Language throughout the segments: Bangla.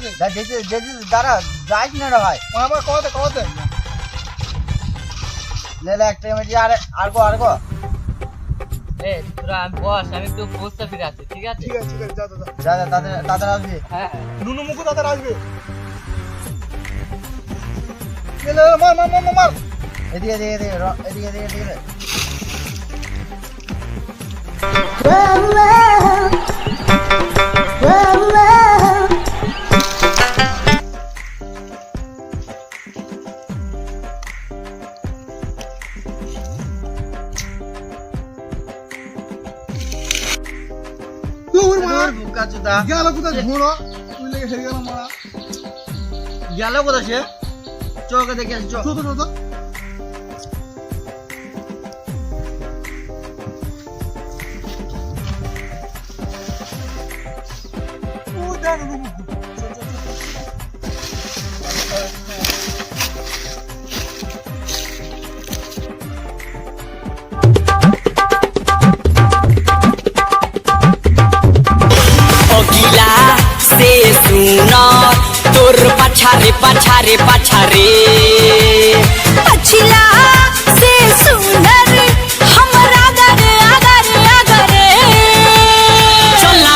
দে দাঁড়া যাইস না রে ভাই আমার কত লে একটা মিনিট আরগো এ তোরা বস, আমি একটু পোস্টটা ফিরে আসছি, ঠিক আছে? ঠিক আছে যা তাদের আসবি হ্যাঁ নুনু মুখু দাদা আসবে লে মার এদিকে তুই মার বুকা চুদা গেল কোথায় ঘোড়া তুই লেগে হেরে গেল মারা গেল কোথা সে চোখে দেখে আসি চো ছোট ও দেখ নুনু ओगिला से सुना तोर पछारे पछारे पछारे पछिला से सुनर हमरा आगर आगर आगर चला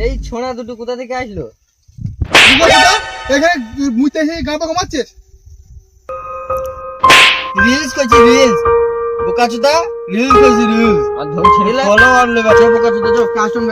এই ছোনা দুটো কোথা থেকে আসলো এখানে মুইতে এসে গাঁদা কমাচ্ছিস রিলস করছি বোকা চুদা রিলস করছি আর ধর ছেড়ে ফলো আর লেবা বোকা চুদা কাস্টম